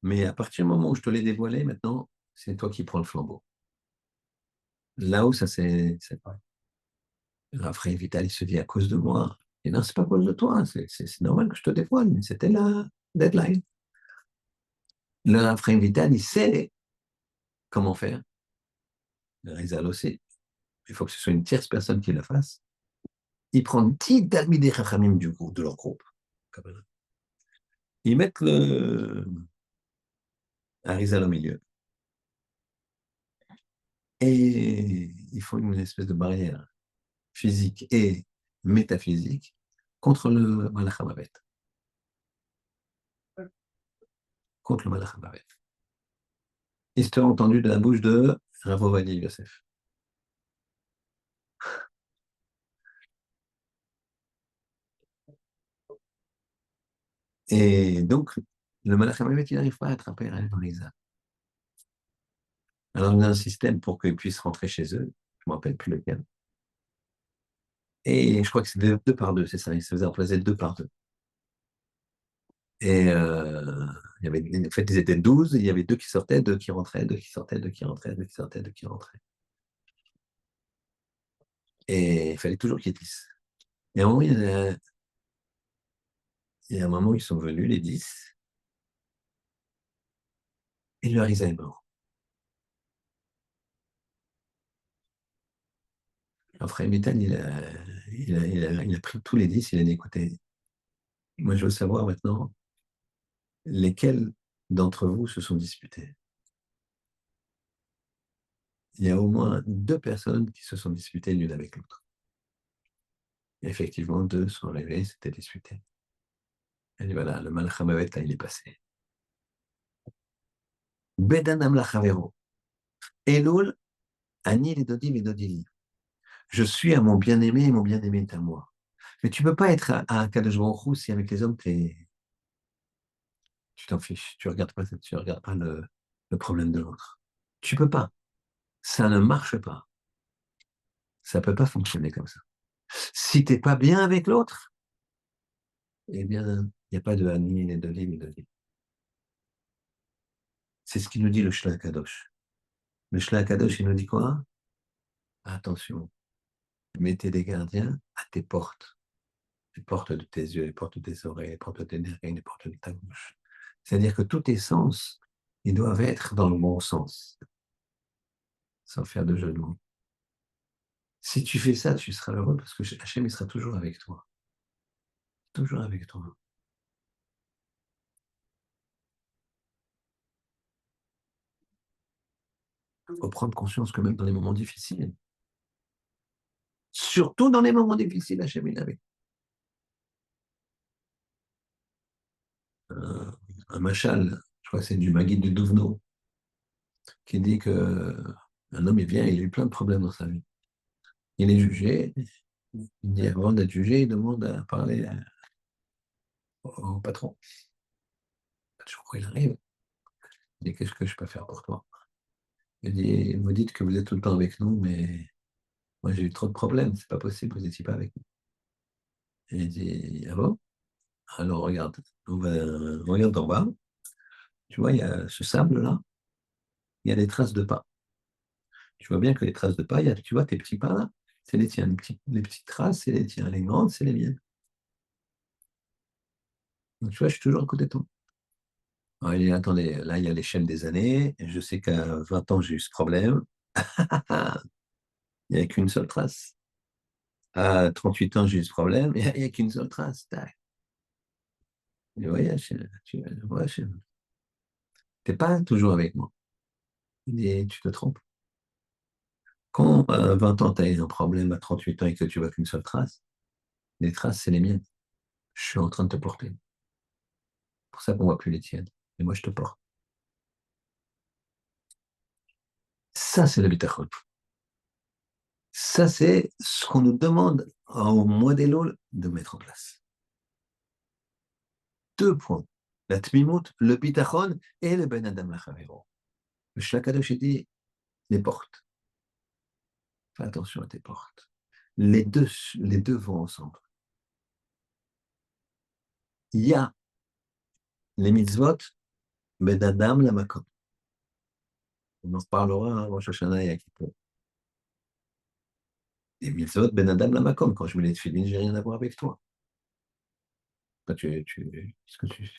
mais à partir du moment où je te l'ai dévoilé, maintenant, c'est toi qui prends le flambeau. Là où ça c'est pas. Raphaël Vital, il se dit à cause de moi. Et non, c'est pas à cause de toi, c'est normal que je te dévoile, mais c'était la deadline. Le Raphaël Vital, il sait comment faire. Le Rizal aussi. Il faut que ce soit une tierce personne qui le fasse. Il prend 10 Talmidei Chachamim de leur groupe. Ils mettent un Rizal au milieu. Et ils font une espèce de barrière physique et métaphysique contre le Malach HaMavet. Contre le Malach HaMavet. Histoire entendue de la bouche de Rav Ovadia Yosef. Et donc, le Malach HaMavet, il n'arrive pas à attraper Rav Rizal. Alors, il y a un système pour qu'ils puissent rentrer chez eux. Je ne me rappelle plus lequel. Et je crois que c'est deux par deux, c'est ça. Ils se faisaient remplacer deux par deux. Et en fait, ils étaient 12, il y avait deux qui sortaient, deux qui rentraient, deux qui sortaient, deux qui rentraient, deux qui sortaient, deux qui rentraient. Et il fallait toujours qu'ils y ait 10. Et à un moment, il y a un moment où ils sont venus, les 10, et le Harissa est mort. Alors, Frère Métal, il a pris tous les 10, il a dit, écoutez, moi je veux savoir maintenant lesquels d'entre vous se sont disputés. Il y a au moins deux personnes qui se sont disputées l'une avec l'autre. Et effectivement, deux sont arrivés, s'étaient disputés. Elle dit voilà, le Malchamavet, là, il est passé. Bedanam lachavero. Elul, Ani les Dodim et Dodili. Je suis à mon bien-aimé et mon bien-aimé est à moi. Mais tu ne peux pas être à Kadosh Baruch Hu si avec les hommes, tu t'en fiches. Tu ne regardes pas le problème de l'autre. Tu peux pas. Ça ne marche pas. Ça peut pas fonctionner comme ça. Si t'es pas bien avec l'autre, eh bien, il n'y a pas de Ani, ni de Li, ni de Li. C'est ce qu'il nous dit le Shla Kadosh. Le Shla Kadosh, il nous dit quoi? Attention, mettez des gardiens à tes portes. Les portes de tes yeux, les portes de tes oreilles, les portes de tes narines, les portes de ta bouche. C'est-à-dire que tous tes sens, ils doivent être dans le bon sens, sans faire de jeu de mots. Si tu fais ça, tu seras heureux parce que Hachem, il sera toujours avec toi. Toujours avec toi. Il faut prendre conscience que même dans les moments difficiles, surtout dans les moments difficiles, Hachem est avec. Un machal, je crois que c'est du Maguide de Douvno, qui dit que un homme, il vient, il a eu plein de problèmes dans sa vie. Il est jugé, il dit avant d'être jugé, il demande à parler au patron. Le jour où il arrive, il dit qu'est-ce que je peux faire pour toi? Il dit, vous dites que vous êtes tout le temps avec nous, mais moi j'ai eu trop de problèmes, c'est pas possible, vous n'étiez pas avec nous. Et il dit, ah bon? Alors regarde, regarde en bas, tu vois, il y a ce sable-là, il y a des traces de pas. Tu vois bien que les traces de pas, tu vois tes petits pas là, c'est les tiens. Les petites traces, c'est les tiens. Les grandes, c'est les miennes. Donc tu vois, je suis toujours à côté de toi. Alors, il dit, attendez, là, il y a l'échelle des années. Je sais qu'à 20 ans, j'ai eu ce problème. Il n'y a qu'une seule trace. À 38 ans, j'ai eu ce problème. Il n'y a qu'une seule trace. Tac. Et ouais, ouais, t'es pas toujours avec moi. Il dit, tu te trompes. Quand à 20 ans, tu as eu un problème, à 38 ans, et que tu vois qu'une seule trace, les traces, c'est les miennes. Je suis en train de te porter. C'est pour ça qu'on ne voit plus les tiennes. Et moi, je te porte. Ça, c'est le bitachon. Ça, c'est ce qu'on nous demande au mois d'Elul de mettre en place. 2 points. La tmimout, le bitachon et le ben adam lachavero. Le shlakadosh dit les portes. Fais attention à tes portes. Les deux vont ensemble. Il y a les mitzvot, ben adam la makom. On en reparlera à Rosh Hashanah et à Kippour. Les mitzvot, ben adam la makom. Quand je mets les tefillin, j'ai rien à voir avec toi. Toi, qu'est-ce que tu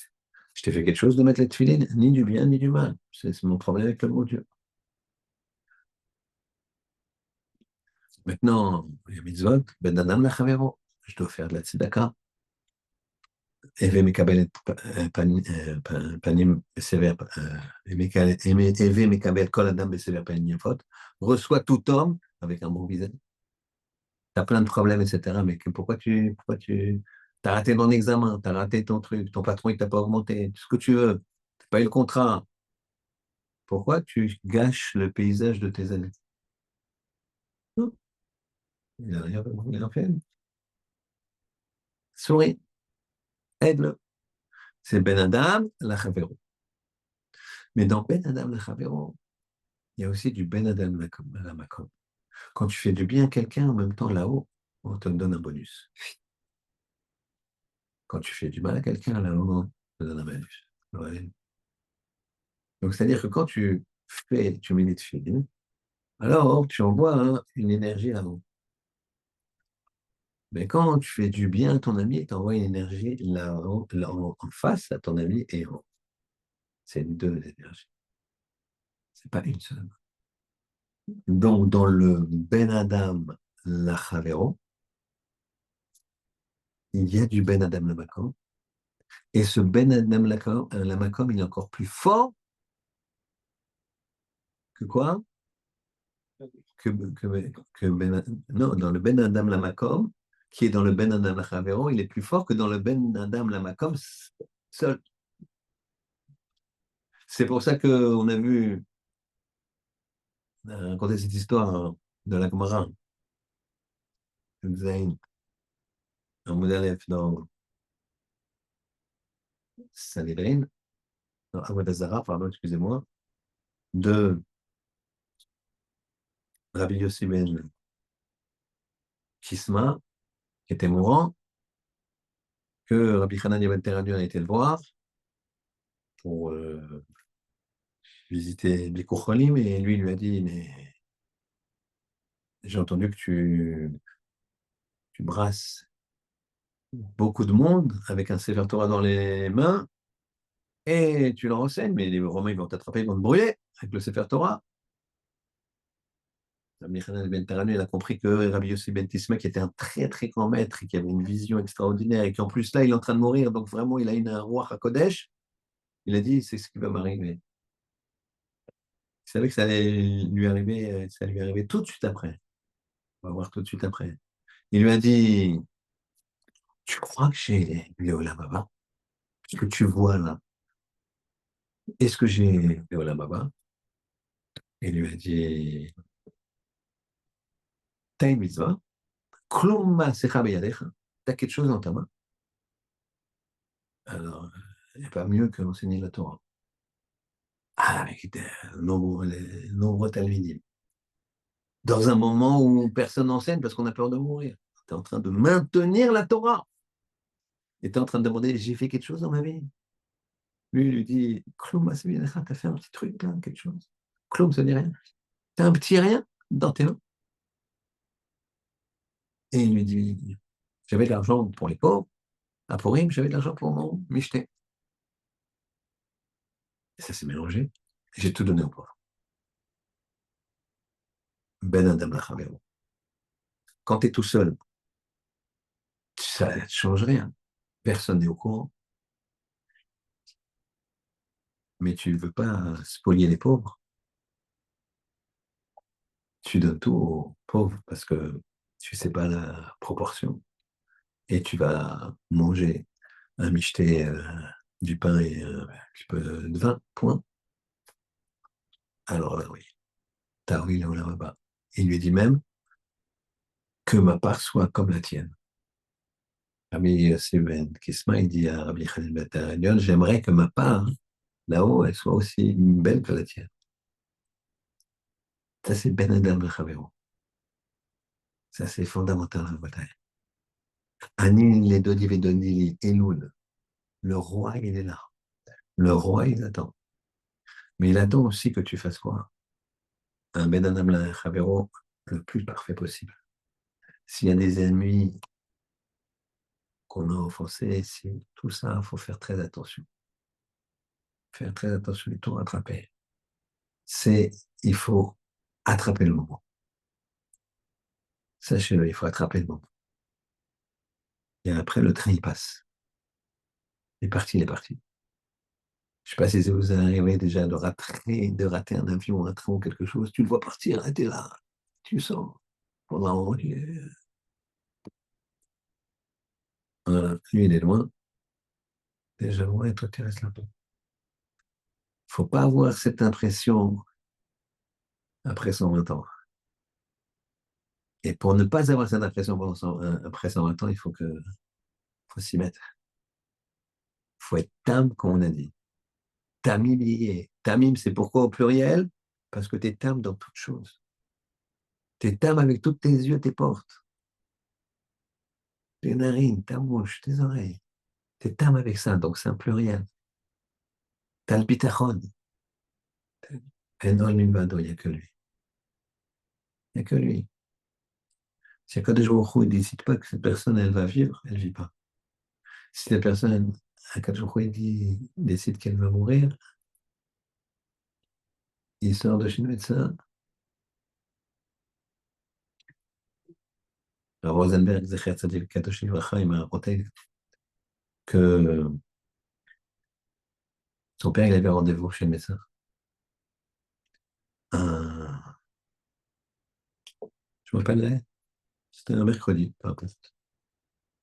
je t'ai fait quelque chose de mettre les tefillin, ni du bien, ni du mal. C'est mon problème avec le bon Dieu. Maintenant, les mitzvot, ben adam la chavero. Je dois faire de la tzedaka. Eve mekabel panim besever, Eve mekabel kol adam besever panim yafot. Reçois tout homme avec un bon visage. Tu as plein de problèmes, etc. Mais pourquoi tu as raté ton examen, tu as raté ton truc, ton patron il t'a pas augmenté, tout ce que tu veux, tu n'as pas eu le contrat. Pourquoi tu gâches le paysage de tes années? Non, il n'a rien fait. Souris, aide-le. C'est Ben Adam, la Chavero. Mais dans Ben Adam, la Chavero, il y a aussi du Ben Adam, la Makom. Quand tu fais du bien à quelqu'un, en même temps, là-haut, on te donne un bonus. Quand tu fais du mal à quelqu'un, là-haut, on te donne un bonus. Ouais. Donc, c'est-à-dire que quand tu mets des films, alors tu envoies une énergie là-haut. Mais quand tu fais du bien à ton ami, tu envoies une énergie là-haut, en face à ton ami et en haut. C'est deux énergies. C'est pas une seule. Donc, dans le Ben Adam Lachavero, il y a du Ben Adam Lamakom. Et ce Ben Adam Lamakom, il est encore plus fort que quoi? Que, non, dans le Ben Adam Lamakom, qui est dans le Ben Adam Lachavero, il est plus fort que dans le Ben Adam Lamakom seul. C'est pour ça qu'on a vu raconter cette histoire de la Gemara, Zayn, un modèle dans Sanhedrin, dans Avodah Zarah, pardon, excusez-moi, de Rabbi Yossi ben Kisma, qui était mourant, que Rabbi Hanan ben Teradion a été le voir pour visiter Bikur Cholim, et lui lui a dit, mais j'ai entendu que tu brasses beaucoup de monde avec un Sefer Torah dans les mains, et tu leur enseignes, mais les Romains ils vont t'attraper, ils vont te brûler avec le Sefer Torah. Rabbi Hanan ben Teradion, il a compris que Rabbi Yossi ben Kisma, qui était un très très grand maître, et qui avait une vision extraordinaire, et qu'en plus là, il est en train de mourir, donc vraiment, il a une roi à Kodesh. Il a dit, c'est ce qui va m'arriver. Il savait que ça allait lui arriver, ça lui arrivait tout de suite après. On va voir tout de suite après. Il lui a dit, tu crois que j'ai Léola Baba? Ce que tu vois là, est-ce que j'ai Léola Baba? Il lui a dit, t'as une mitzvah, Kluma Secha Beyadecha, t'as quelque chose dans ta main. Alors, il n'y a pas mieux que enseigner la Torah. Ah, mais c'était nombreux talmidim. Dans un moment où personne n'enseigne parce qu'on a peur de mourir. Tu es en train de maintenir la Torah. Et tu es en train de demander, j'ai fait quelque chose dans ma vie. Lui, il lui dit, Kloum, tu as fait un petit truc là, quelque chose. Kloum, ça dit rien. Tu as un petit rien dans tes mains. Et il lui dit, j'avais de l'argent pour les pauvres, à Purim, j'avais de l'argent pour mon michté. Et ça s'est mélangé. J'ai tout donné aux pauvres. Ben Adam Lachavero. Quand tu es tout seul, ça ne change rien. Personne n'est au courant. Mais tu ne veux pas spolier les pauvres. Tu donnes tout aux pauvres parce que tu ne sais pas la proportion. Et tu vas manger un micheté, du pain et un petit peu de vin, point. Alors là, oui, Taoui là-bas. Il lui dit même que ma part soit comme la tienne. Rabbi Seven Kisma, il dit à Rabbi Khalil Ben, j'aimerais que ma part, là-haut, elle soit aussi belle que la tienne. Ça, c'est Ben Adam le Chavero. Ça, c'est fondamental dans la bataille. Anil les Dodi Vedonili, Elul. Le roi, il est là. Le roi, il attend. Mais il attend aussi que tu fasses quoi? Un Ben Adam le Chavero le plus parfait possible. S'il y a des ennemis qu'on a offensés, si, tout ça, il faut faire très attention. Faire très attention et tout rattraper. C'est, il faut attraper le moment. Sachez-le, il faut attraper le moment. Et après, le train, il passe. Il est parti, il est parti. Je ne sais pas si ça vous est arrivé déjà de rater un avion, un train ou quelque chose. Tu le vois partir, et tu es là. Tu sens. Pendant, voilà, lui, il est loin. Déjà loin, et toi, tu restes là. Il ne faut pas avoir cette impression après 120 ans. Et pour ne pas avoir cette impression après 120 ans, faut s'y mettre. Il faut être tam, comme on a dit. Tamim, tamim, c'est pourquoi au pluriel? Parce que tu es tam dans toutes choses. Tu es tam avec tous tes yeux, tes portes, tes narines, ta bouche, tes oreilles. Tu es tam avec ça, donc c'est un pluriel. T'as le bitachon. Et dans le milvado, il n'y a que lui. Il n'y a que lui. Si Akadosh Baruch Hu ne décide pas que cette personne, elle va vivre, elle ne vit pas. Si la personne, Akadosh Baruch Hu décide qu'elle va mourir, il sort de chez le médecin. Rosenberg, Zecher Tzadik Kadosh Livracha, il m'a raconté que son père, il avait rendez-vous chez le médecin. Un- je me rappelle, c'était un mercredi, peu importe.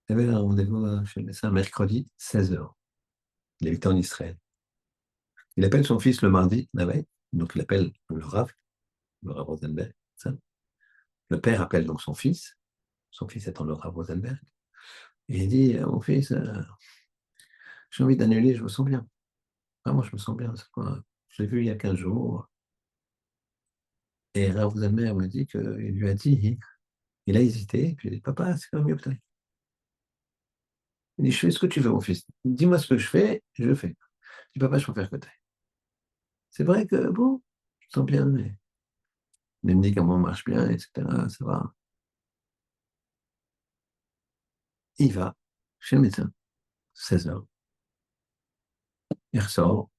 Il avait un rendez-vous chez le médecin un mercredi, 16h. Il habitait en Israël. Il appelle son fils le mardi, la veille. Donc il appelle le Rav Rosenberg. Ça. Le père appelle donc son fils étant le Rav Rosenberg. Et il dit, mon fils, j'ai envie d'annuler, je me sens bien. Vraiment, je me sens bien. C'est quoi? Je l'ai vu il y a 15 jours. Et Rav Zalmer me dit qu'il lui a dit, il a hésité, puis il a dit, papa, c'est quand même mieux que toi. Il dit, je fais ce que tu veux, mon fils. Dis-moi ce que je fais, je le fais. Je dis, papa, je préfère que toi. C'est vrai que, bon, je sens bien, mais il me dit comment on marche bien, etc. Ça va. Il va chez le médecin, 16 heures. Il ressort,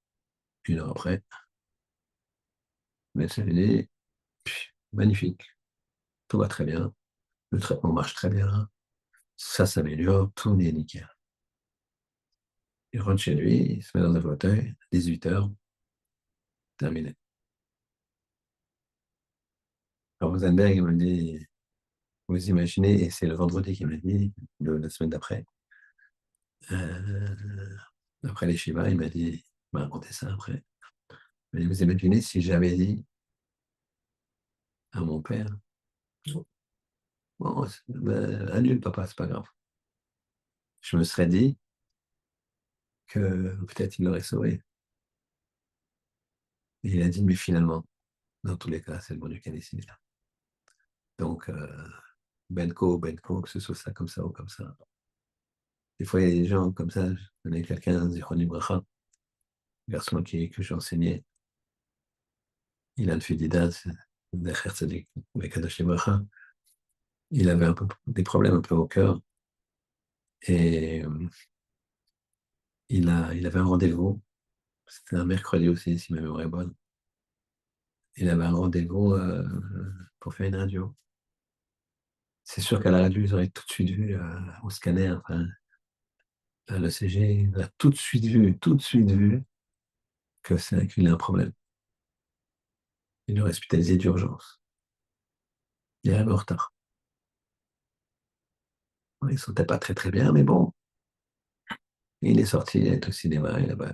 1 heure après. Le médecin lui dit, magnifique, tout va très bien, le traitement marche très bien, ça s'améliore, tout est nickel. Il rentre chez lui, il se met dans un fauteuil, 18 heures, terminé. Alors Rosenberg, il me dit, vous imaginez, et c'est le vendredi qu'il m'a dit, la semaine d'après, euh, après les Shiva, il m'a dit, il m'a raconté ça après. Il m'a dit, vous imaginez si j'avais dit à mon père, bon, ben, annule papa, c'est pas grave. Je me serais dit que peut-être il l'aurait sauvé. Et il a dit, mais finalement, dans tous les cas, c'est le bon Dieu qui a décidé. Donc, Benko, que ce soit ça comme ça ou comme ça. Des fois, il y a des gens comme ça. Je connais quelqu'un, Zichron Ibracha, un garçon que j'ai enseigné. Il a le Fidida, Zecher Tzadik, Bekadosh Ibracha. Il avait un peu des problèmes un peu au cœur. Et il avait un rendez-vous. C'était un mercredi aussi, si ma mémoire est bonne. Il avait un rendez-vous pour faire une radio. C'est sûr qu'à la radio, ils auraient tout de suite vu au scanner, enfin, à l'ECG, il a tout de suite vu que c'est qu'il a un problème. Il est hospitalisé d'urgence. Il est arrivé en retard. Il ne se sentait pas très très bien, mais bon, il est sorti, il est au cinéma, il avait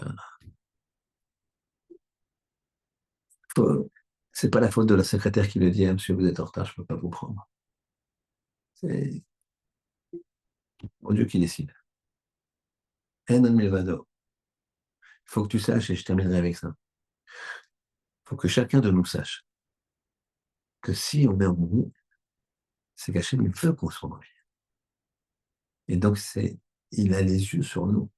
c'est pas la faute de la secrétaire qui lui dit, ah, monsieur, vous êtes en retard, je ne peux pas vous prendre. C'est mon Dieu qui décide. En milvado. Il faut que tu saches, et je terminerai avec ça. Il faut que chacun de nous sache que si on est en vie, c'est qu'Hachem il veut qu'on soit en vie. Et donc, il a les yeux sur nous.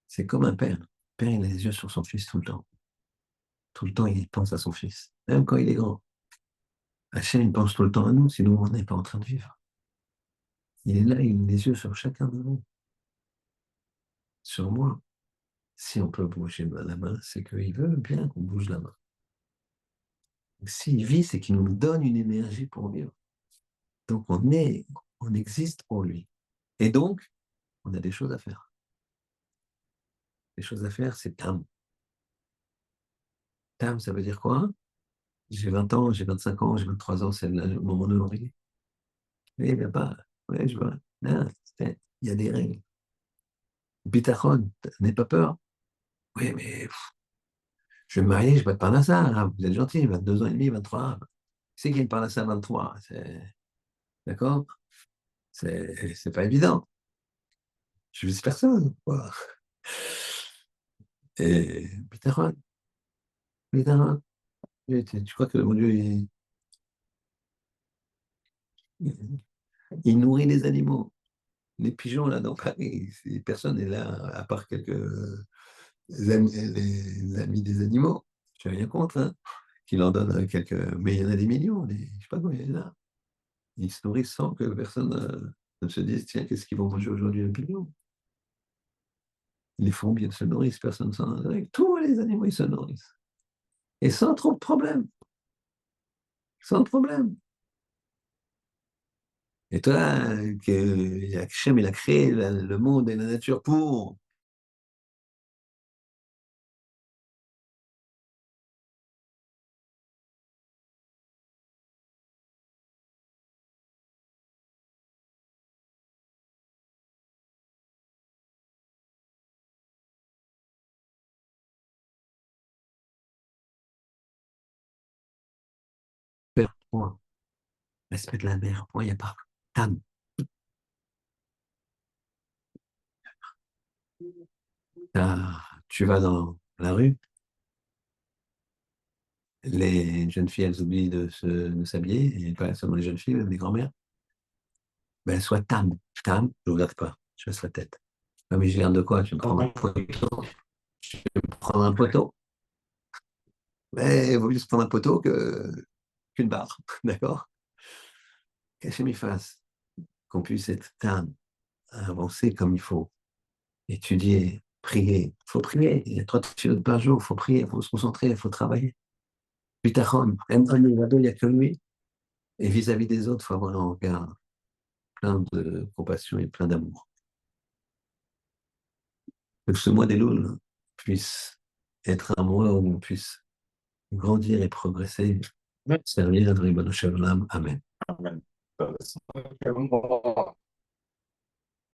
C'est comme un père. Le père, il a les yeux sur son fils tout le temps. Tout le temps, il pense à son fils, même quand il est grand. Hachem, il pense tout le temps à nous, sinon on n'est pas en train de vivre. Il est là, il a les yeux sur chacun de nous, sur moi. Si on peut bouger la main, c'est qu'il veut bien qu'on bouge la main. S'il vit, c'est qu'il nous donne une énergie pour vivre. Donc on existe pour lui. Et donc, on a des choses à faire. Les choses à faire, c'est tam. Tam, ça veut dire quoi? J'ai 20 ans, j'ai 25 ans, j'ai 23 ans, c'est le moment de l'oreiller. Oui, il n'y a pas. Oui, je vois. Là, il y a des règles. Bitachon, n'aie pas peur. Oui, mais je vais me marier, je vais pas de parnassa. Hein. Vous êtes gentil, 22 ans et demi, 23. C'est qu'il y a une parnassa à 23. D'accord? C'est pas évident. Je vise personne. Quoi. Et Bitachon, Bitachon. Tu crois que mon Dieu, il nourrit les animaux. Les pigeons, là, dans Paris, personne n'est là, à part quelques amis, les amis des animaux. Je n'ai rien contre, hein, qu'il en donne quelques. Mais il y en a des millions, je ne sais pas combien il y en a. Ils se nourrissent sans que personne ne se dise tiens, qu'est-ce qu'ils vont manger aujourd'hui, le pigeon? Les fourmis, elles se nourrissent, personne ne s'en nourrit. Tous les animaux, ils se nourrissent. Et sans trop de problème. Sans problème. Et toi, que Hachem, il a créé le monde et la nature pour. Faire point. Respect de la mer, point, il n'y a pas. Tam. Tu vas dans la rue, les jeunes filles, elles oublient de s'habiller, et pas seulement les jeunes filles, même les grand-mères, ben, elles soient tam. Tam, je ne regarde pas, je baisse la tête. Ah, mais je garde de quoi? Je vais me prendre un poteau. Je vais me prendre un poteau. Mais il vaut mieux se prendre un poteau qu'une barre, d'accord? Cacher mes faces, qu'on puisse être tam, avancer comme il faut, étudier, prier. Il faut prier. Il y a 3 minutes par jour, il faut prier, il faut se concentrer, il faut travailler. Bitachon, il n'y a que lui. Et vis-à-vis des autres, il faut avoir un regard plein de compassion et plein d'amour. Que ce mois des Louls puisse être un mois où on puisse grandir et progresser, servir à Ribono Shalom. Amen. Amen.